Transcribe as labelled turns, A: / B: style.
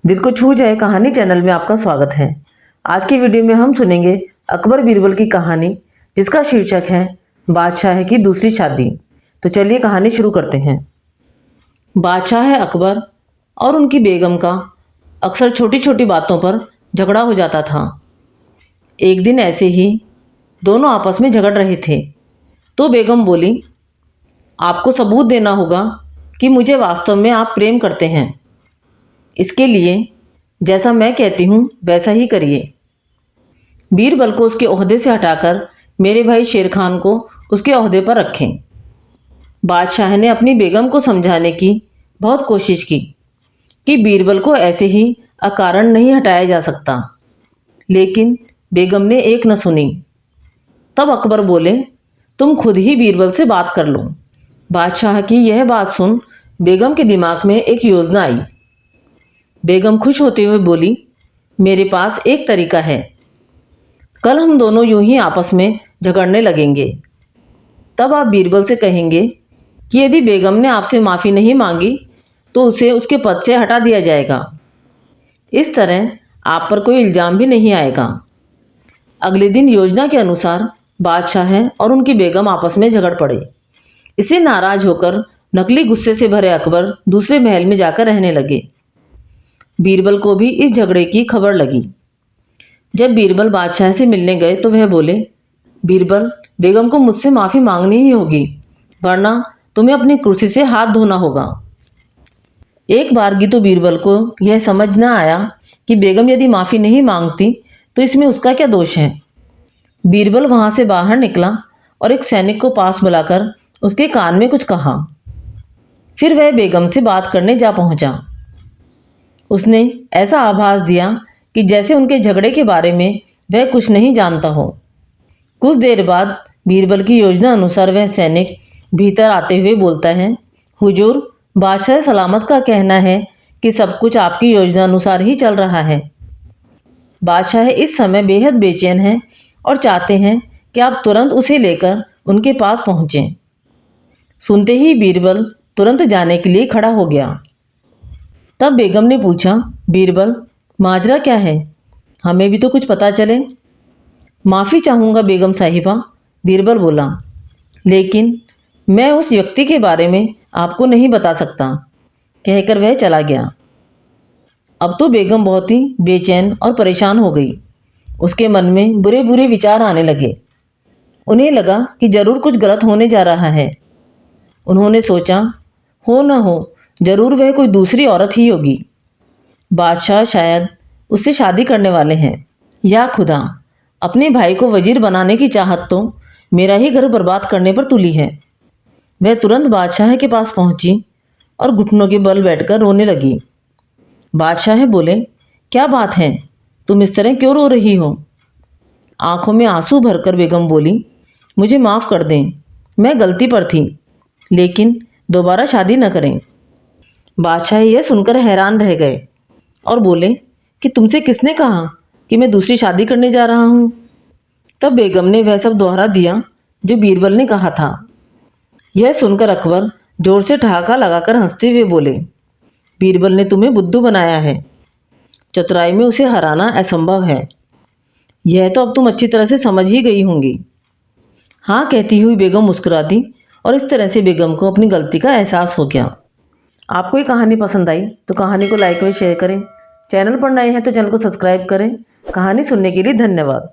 A: दिल को छू जाए कहानी चैनल में आपका स्वागत है। आज की वीडियो में हम सुनेंगे अकबर बीरबल की कहानी, जिसका शीर्षक है बादशाह की दूसरी शादी। तो चलिए कहानी शुरू करते हैं। बादशाह अकबर और उनकी बेगम का अक्सर छोटी छोटी बातों पर झगड़ा हो जाता था। एक दिन ऐसे ही दोनों आपस में झगड़ रहे थे तो बेगम बोली, आपको सबूत देना होगा कि मुझे वास्तव में आप प्रेम करते हैं। इसके लिए जैसा मैं कहती हूँ वैसा ही करिए। बीरबल को उसके ओहदे से हटाकर मेरे भाई शेर खान को उसके ओहदे पर रखें। बादशाह ने अपनी बेगम को समझाने की बहुत कोशिश की कि बीरबल को ऐसे ही अकारण नहीं हटाया जा सकता, लेकिन बेगम ने एक न सुनी। तब अकबर बोले, तुम खुद ही बीरबल से बात कर लो। बादशाह की यह बात सुन बेगम के दिमाग में एक योजना आई। बेगम खुश होते हुए बोली, मेरे पास एक तरीका है। कल हम दोनों यूं ही आपस में झगड़ने लगेंगे। तब आप बीरबल से कहेंगे कि यदि बेगम ने आपसे माफ़ी नहीं मांगी तो उसे उसके पद से हटा दिया जाएगा। इस तरह आप पर कोई इल्ज़ाम भी नहीं आएगा। अगले दिन योजना के अनुसार बादशाह और उनकी बेगम आपस में झगड़ पड़े। इससे नाराज होकर नकली गुस्से से भरे अकबर दूसरे महल में जाकर रहने लगे। बीरबल को भी इस झगड़े की खबर लगी। जब बीरबल बादशाह से मिलने गए तो वह बोले, बीरबल, बेगम को मुझसे माफ़ी मांगनी ही होगी, वरना तुम्हें अपनी कुर्सी से हाथ धोना होगा। एक बारगी तो बीरबल को यह समझ न आया कि बेगम यदि माफ़ी नहीं मांगती तो इसमें उसका क्या दोष है। बीरबल वहाँ से बाहर निकला और एक सैनिक को पास बुलाकर उसके कान में कुछ कहा। फिर वह बेगम से बात करने जा पहुँचा। उसने ऐसा आभास दिया कि जैसे उनके झगड़े के बारे में वह कुछ नहीं जानता हो। कुछ देर बाद बीरबल की योजना अनुसार वह सैनिक भीतर आते हुए बोलता है, हुजूर, बादशाह सलामत का कहना है कि सब कुछ आपकी योजना अनुसार ही चल रहा है। बादशाह इस समय बेहद बेचैन हैं और चाहते हैं कि आप तुरंत उसे लेकर उनके पास पहुँचें। सुनते ही बीरबल तुरंत जाने के लिए खड़ा हो गया। तब बेगम ने पूछा, बीरबल, माजरा क्या है? हमें भी तो कुछ पता चले। माफ़ी चाहूँगा बेगम साहिबा, बीरबल बोला, लेकिन मैं उस व्यक्ति के बारे में आपको नहीं बता सकता, कहकर वह चला गया। अब तो बेगम बहुत ही बेचैन और परेशान हो गई। उसके मन में बुरे बुरे विचार आने लगे। उन्हें लगा कि जरूर कुछ गलत होने जा रहा है। उन्होंने सोचा, हो न हो जरूर वह कोई दूसरी औरत ही होगी। बादशाह शायद उससे शादी करने वाले हैं। या खुदा, अपने भाई को वजीर बनाने की चाहत तो मेरा ही घर बर्बाद करने पर तुली है। वह तुरंत बादशाह के पास पहुंची और घुटनों के बल बैठकर रोने लगी। बादशाह बोले, क्या बात है, तुम इस तरह क्यों रो रही हो? आंखों में आंसू भरकर बेगम बोली, मुझे माफ़ कर दें, मैं गलती पर थी, लेकिन दोबारा शादी न करें। बादशाह यह सुनकर हैरान रह गए और बोले कि तुमसे किसने कहा कि मैं दूसरी शादी करने जा रहा हूँ? तब बेगम ने वह सब दोहरा दिया जो बीरबल ने कहा था। यह सुनकर अकबर जोर से ठहाका लगाकर हंसते हुए बोले, बीरबल ने तुम्हें बुद्धू बनाया है। चतुराई में उसे हराना असंभव है। यह तो अब तुम अच्छी तरह से समझ ही गई होंगी। हाँ, कहती हुई बेगम मुस्कुरा दी और इस तरह से बेगम को अपनी गलती का एहसास हो गया। आपको ये कहानी पसंद आई तो कहानी को लाइक व शेयर करें। चैनल पर नए हैं तो चैनल को सब्सक्राइब करें। कहानी सुनने के लिए धन्यवाद।